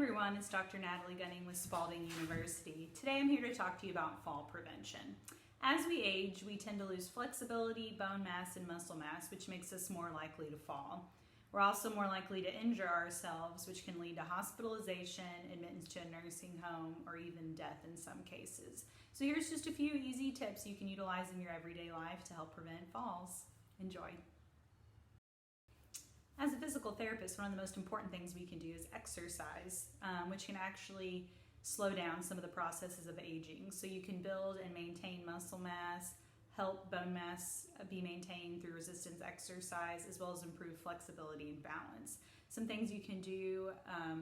everyone, it's Dr. Natalie Gunning with Spalding University. Today I'm here to talk to you about fall prevention. As we age, we tend to lose flexibility, bone mass, and muscle mass, which makes us more likely to fall. We're also more likely to injure ourselves, which can lead to hospitalization, admittance to a nursing home, or even death in some cases. So here's just a few easy tips you can utilize in your everyday life to help prevent falls. Enjoy. As a physical therapist, one of the most important things we can do is exercise, which can actually slow down some of the processes of aging. So you can build and maintain muscle mass, help bone mass be maintained through resistance exercise, as well as improve flexibility and balance. Some things you can do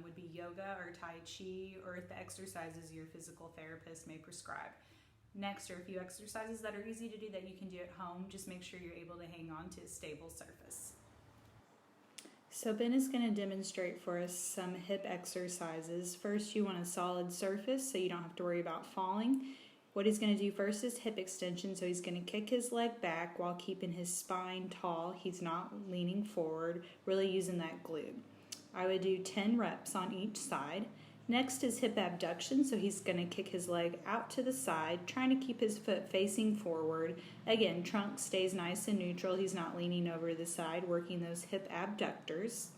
would be yoga or Tai Chi, or the exercises your physical therapist may prescribe. Next are a few exercises that are easy to do that you can do at home. Just make sure you're able to hang on to a stable surface. So Ben is going to demonstrate for us some hip exercises. First, you want a solid surface so you don't have to worry about falling. What he's going to do first is hip extension. So he's going to kick his leg back while keeping his spine tall. He's not leaning forward, really using that glute. I would do 10 reps on each side. Next is hip abduction. So he's going to kick his leg out to the side, trying to keep his foot facing forward. Again, trunk stays nice and neutral. He's not leaning over the side, working those hip abductors.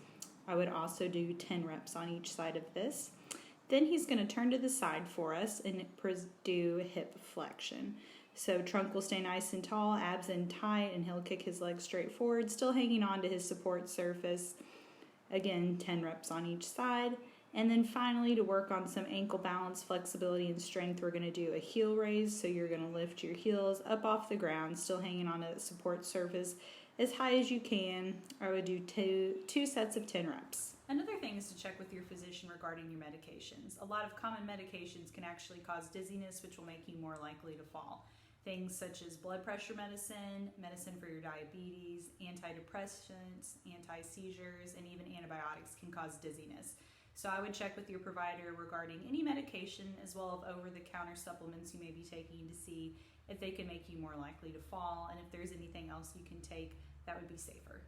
I would also do 10 reps on each side of this. Then he's going to turn to the side for us and do hip flexion. So trunk will stay nice and tall, abs in tight, and he'll kick his leg straight forward, still hanging on to his support surface. Again, 10 reps on each side. And then finally, to work on some ankle balance, flexibility, and strength, we're going to do a heel raise. So you're going to lift your heels up off the ground, still hanging on to the support surface as high as you can. I would do two sets of 10 reps. Another thing is to check with your physician regarding your medications. A lot of common medications can actually cause dizziness, which will make you more likely to fall. Things such as blood pressure medicine, medicine for your diabetes, antidepressants, anti-seizures, and even antibiotics can cause dizziness. So I would check with your provider regarding any medication as well as over-the-counter supplements you may be taking to see if they can make you more likely to fall, and if there's anything else you can take that would be safer.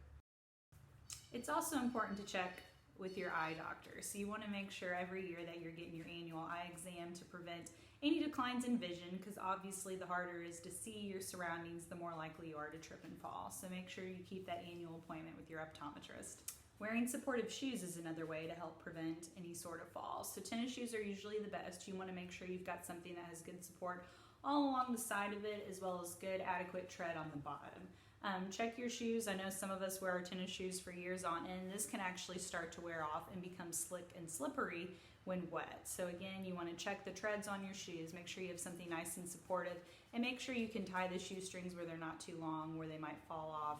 It's also important to check with your eye doctor. So you want to make sure every year that you're getting your annual eye exam to prevent any declines in vision, because obviously the harder it is to see your surroundings, the more likely you are to trip and fall. So make sure you keep that annual appointment with your optometrist. Wearing supportive shoes is another way to help prevent any sort of falls. So tennis shoes are usually the best. You want to make sure you've got something that has good support all along the side of it, as well as good adequate tread on the bottom. Check your shoes. I know some of us wear our tennis shoes for years on end. This can actually start to wear off and become slick and slippery when wet. So again, you want to check the treads on your shoes. Make sure you have something nice and supportive, and make sure you can tie the shoe strings where they're not too long, where they might fall off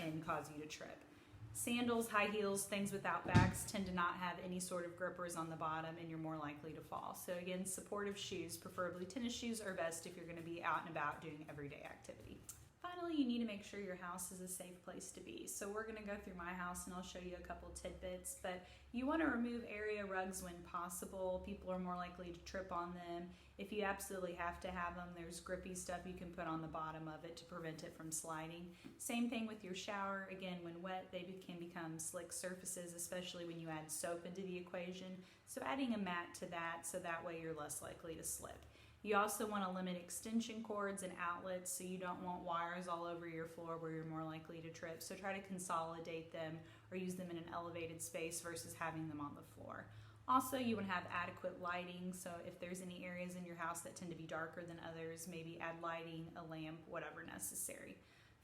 and cause you to trip. Sandals, high heels, things without backs tend to not have any sort of grippers on the bottom, and you're more likely to fall. So again, supportive shoes, preferably tennis shoes, are best if you're going to be out and about doing everyday activity. Finally, you need to make sure your house is a safe place to be. So we're going to go through my house and I'll show you a couple tidbits, but you want to remove area rugs when possible. People are more likely to trip on them. If you absolutely have to have them, there's grippy stuff you can put on the bottom of it to prevent it from sliding. Same thing with your shower. Again, when wet, they can become slick surfaces, especially when you add soap into the equation. So adding a mat to that, so that way you're less likely to slip. You also want to limit extension cords and outlets, so you don't want wires all over your floor where you're more likely to trip. So try to consolidate them or use them in an elevated space versus having them on the floor. Also, you want to have adequate lighting, so if there's any areas in your house that tend to be darker than others, maybe add lighting, a lamp, whatever necessary.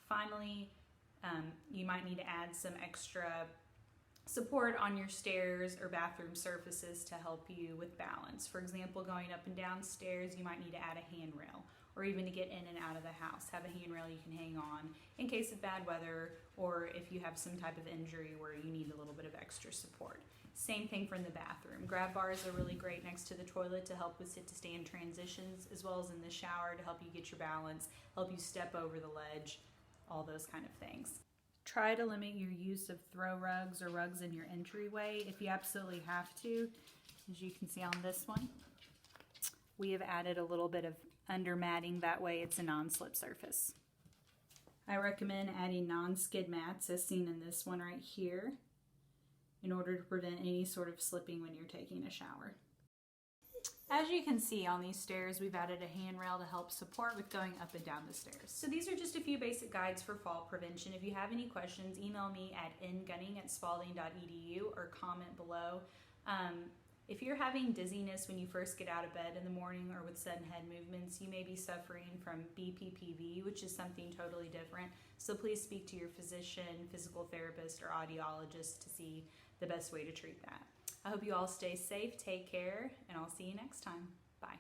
Finally, you might need to add some extra support on your stairs or bathroom surfaces to help you with balance. For example, going up and down stairs, you might need to add a handrail, or even to get in and out of the house, have a handrail you can hang on in case of bad weather, or if you have some type of injury where you need a little bit of extra support. Same thing from the bathroom. Grab bars are really great next to the toilet to help with sit-to-stand transitions, as well as in the shower to help you get your balance, help you step over the ledge, all those kind of things. Try to limit your use of throw rugs or rugs in your entryway if you absolutely have to. As you can see on this one, we have added a little bit of under matting, that way it's a non-slip surface. I recommend adding non-skid mats as seen in this one right here. in order to prevent any sort of slipping when you're taking a shower. As you can see on these stairs, we've added a handrail to help support with going up and down the stairs. So these are just a few basic guides for fall prevention. If you have any questions, email me at ngunning@spalding.edu or comment below. If you're having dizziness when you first get out of bed in the morning or with sudden head movements, you may be suffering from BPPV, which is something totally different. So please speak to your physician, physical therapist, or audiologist to see the best way to treat that. I hope you all stay safe, take care, and I'll see you next time. Bye.